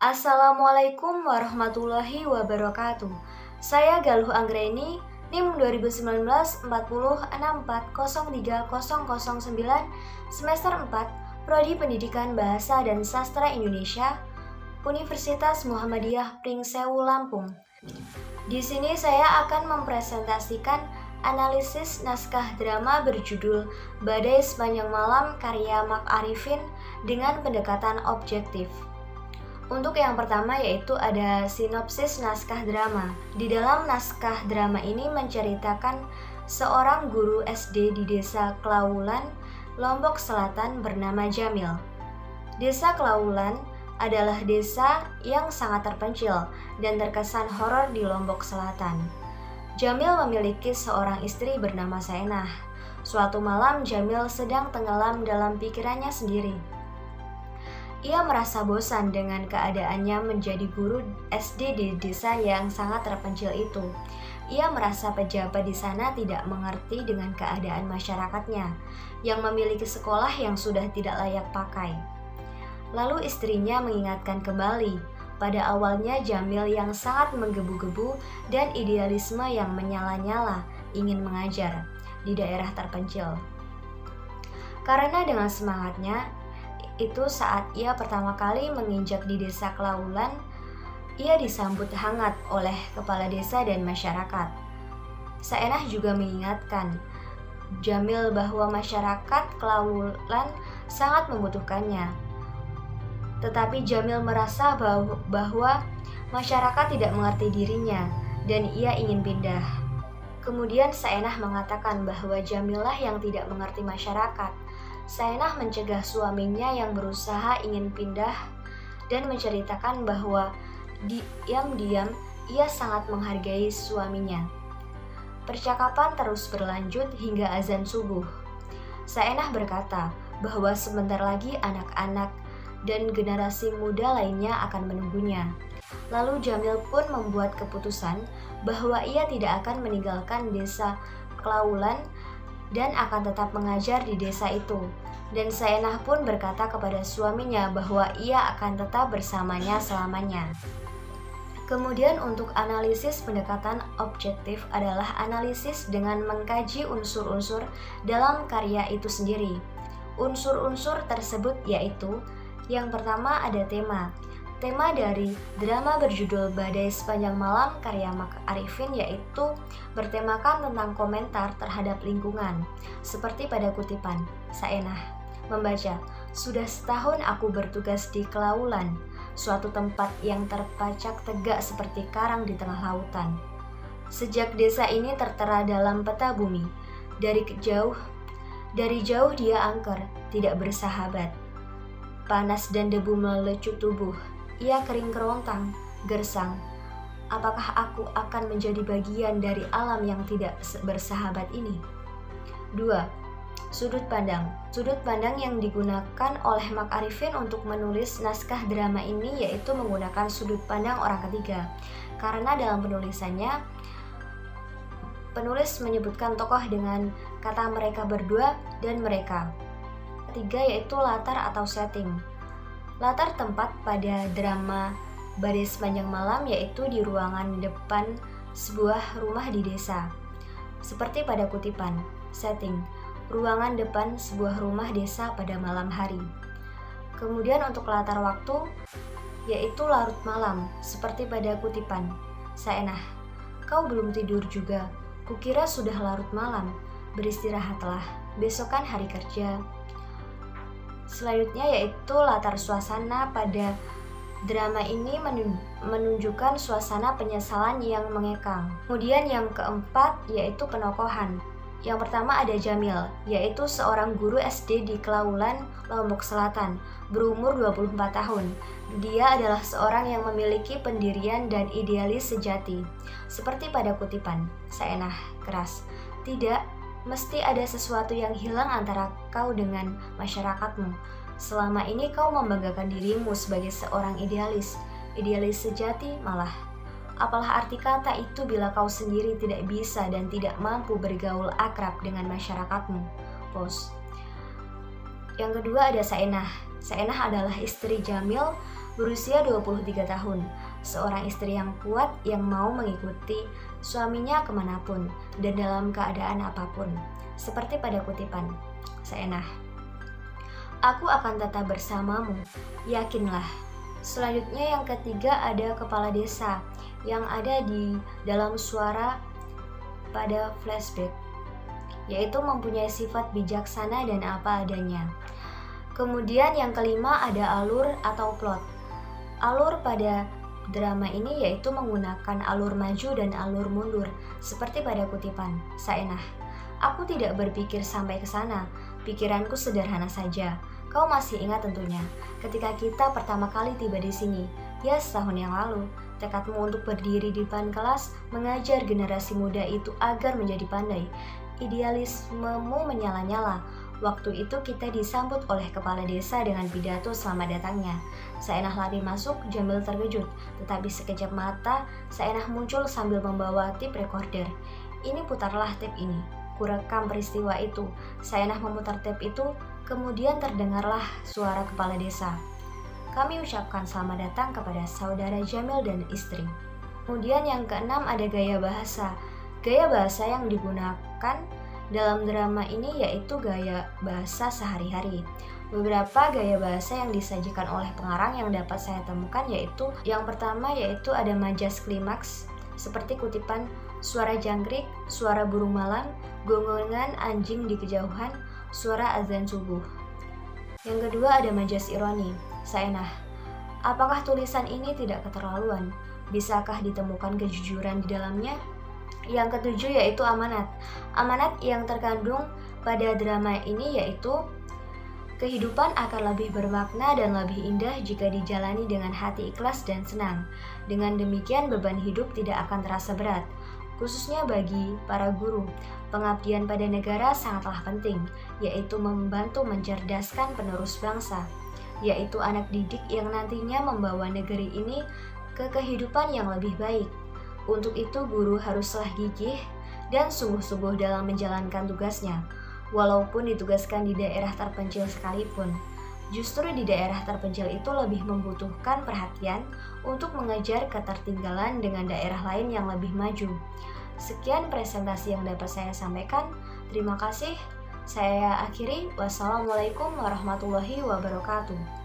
Assalamualaikum warahmatullahi wabarakatuh. Saya Galuh Anggreni, NIM 2019 406403009, semester 4, Prodi Pendidikan Bahasa dan Sastra Indonesia, Universitas Muhammadiyah Pringsewu Lampung. Di sini saya akan mempresentasikan analisis naskah drama berjudul Badai Sepanjang Malam karya Mak Arifin dengan pendekatan objektif. Untuk yang pertama yaitu ada sinopsis naskah drama. Di dalam naskah drama ini menceritakan seorang guru SD di desa Klaulan, Lombok Selatan bernama Jamil. Desa Klaulan adalah desa yang sangat terpencil dan terkesan horor di Lombok Selatan. Jamil memiliki seorang istri bernama Saenah. Suatu malam Jamil sedang tenggelam dalam pikirannya sendiri. Ia merasa bosan dengan keadaannya menjadi guru SD di desa yang sangat terpencil itu. Ia merasa pejabat di sana tidak mengerti dengan keadaan masyarakatnya yang memiliki sekolah yang sudah tidak layak pakai. Lalu istrinya mengingatkan kembali pada awalnya Jamil yang sangat menggebu-gebu dan idealisme yang menyala-nyala ingin mengajar di daerah terpencil. Karena dengan semangatnya itu saat ia pertama kali menginjak di desa Klaulan, ia disambut hangat oleh kepala desa dan masyarakat. Saenah juga mengingatkan Jamil bahwa masyarakat Klaulan sangat membutuhkannya. Tetapi Jamil merasa bahwa masyarakat tidak mengerti dirinya dan ia ingin pindah. Kemudian Saenah mengatakan bahwa Jamillah yang tidak mengerti masyarakat. Saenah mencegah suaminya yang berusaha ingin pindah dan menceritakan bahwa diam-diam ia sangat menghargai suaminya. Percakapan terus berlanjut hingga azan subuh. Saenah berkata bahwa sebentar lagi anak-anak dan generasi muda lainnya akan menunggunya. Lalu Jamil pun membuat keputusan bahwa ia tidak akan meninggalkan desa Klaulan dan akan tetap mengajar di desa itu. Dan Saenah pun berkata kepada suaminya bahwa ia akan tetap bersamanya selamanya. Kemudian untuk analisis pendekatan objektif adalah analisis dengan mengkaji unsur-unsur dalam karya itu sendiri. Unsur-unsur tersebut yaitu yang pertama ada tema. Tema dari drama berjudul Badai Sepanjang Malam karya Mak Arifin yaitu bertemakan tentang komentar terhadap lingkungan. Seperti pada kutipan, Saenah membaca, "Sudah setahun aku bertugas di Klaulan, suatu tempat yang terpacak tegak seperti karang di tengah lautan. Sejak desa ini tertera dalam peta bumi, dari jauh dia angker, tidak bersahabat. Panas dan debu melecut tubuh. Ia kering kerontang, gersang. Apakah aku akan menjadi bagian dari alam yang tidak bersahabat ini?" 2. Sudut pandang. Sudut pandang yang digunakan oleh Mak Arifin untuk menulis naskah drama ini yaitu menggunakan sudut pandang orang ketiga. Karena dalam penulisannya, penulis menyebutkan tokoh dengan kata mereka berdua dan mereka. Ketiga yaitu latar atau setting. Latar tempat pada drama Badai Sepanjang Malam yaitu di ruangan depan sebuah rumah di desa. Seperti pada kutipan, setting, ruangan depan sebuah rumah desa pada malam hari. Kemudian untuk latar waktu yaitu larut malam, seperti pada kutipan, Saenah, kau belum tidur juga, kukira sudah larut malam, beristirahatlah, besok kan hari kerja. Selanjutnya yaitu latar suasana. Pada drama ini menunjukkan suasana penyesalan yang mengekang. Kemudian yang keempat yaitu penokohan. Yang pertama ada Jamil, yaitu seorang guru SD di Klaulan, Lombok Selatan, berumur 24 tahun. Dia adalah seorang yang memiliki pendirian dan idealis sejati. Seperti pada kutipan, Saenah keras, "Tidak, mesti ada sesuatu yang hilang antara kau dengan masyarakatmu. Selama ini kau membanggakan dirimu sebagai seorang idealis sejati malah. Apalah arti kata itu bila kau sendiri tidak bisa dan tidak mampu bergaul akrab dengan masyarakatmu?" Pos. Yang kedua ada Saenah. Saenah adalah istri Jamil, berusia 23 tahun, seorang istri yang kuat yang mau mengikuti suaminya kemanapun dan dalam keadaan apapun. Seperti pada kutipan, Saenah, aku akan tetap bersamamu, yakinlah. Selanjutnya yang ketiga ada kepala desa yang ada di dalam suara pada flashback, yaitu mempunyai sifat bijaksana dan apa adanya. Kemudian yang kelima ada alur atau plot. Alur pada drama ini yaitu menggunakan alur maju dan alur mundur, seperti pada kutipan, Saenah, aku tidak berpikir sampai ke sana, pikiranku sederhana saja. Kau masih ingat tentunya, ketika kita pertama kali tiba di sini, ya setahun yang lalu, tekadmu untuk berdiri di depan kelas, mengajar generasi muda itu agar menjadi pandai. Idealismemu menyala-nyala. Waktu itu kita disambut oleh kepala desa dengan pidato selamat datangnya. Saenah lari masuk, Jamil terkejut, tetapi sekejap mata Saenah muncul sambil membawa tape recorder. Ini putarlah tape ini. Kurekam peristiwa itu. Saenah memutar tape itu, kemudian terdengarlah suara kepala desa. Kami ucapkan selamat datang kepada saudara Jamil dan istri. Kemudian yang keenam ada gaya bahasa. Gaya bahasa yang digunakan dalam drama ini yaitu gaya bahasa sehari-hari. Beberapa gaya bahasa yang disajikan oleh pengarang yang dapat saya temukan yaitu yang pertama yaitu ada majas klimaks, seperti kutipan suara jangkrik, suara burung malam, gonggongan anjing di kejauhan, suara azan subuh. Yang kedua ada majas ironi, Saenah, apakah tulisan ini tidak keterlaluan? Bisakah ditemukan kejujuran di dalamnya? Yang ketujuh yaitu amanat. Amanat yang terkandung pada drama ini yaitu kehidupan akan lebih bermakna dan lebih indah jika dijalani dengan hati ikhlas dan senang. Dengan demikian beban hidup tidak akan terasa berat. Khususnya bagi para guru, pengabdian pada negara sangatlah penting, yaitu membantu mencerdaskan penerus bangsa, yaitu anak didik yang nantinya membawa negeri ini ke kehidupan yang lebih baik. Untuk itu guru haruslah gigih dan sungguh-sungguh dalam menjalankan tugasnya, walaupun ditugaskan di daerah terpencil sekalipun. Justru di daerah terpencil itu lebih membutuhkan perhatian untuk mengejar ketertinggalan dengan daerah lain yang lebih maju. Sekian presentasi yang dapat saya sampaikan. Terima kasih. Saya akhiri. Wassalamualaikum warahmatullahi wabarakatuh.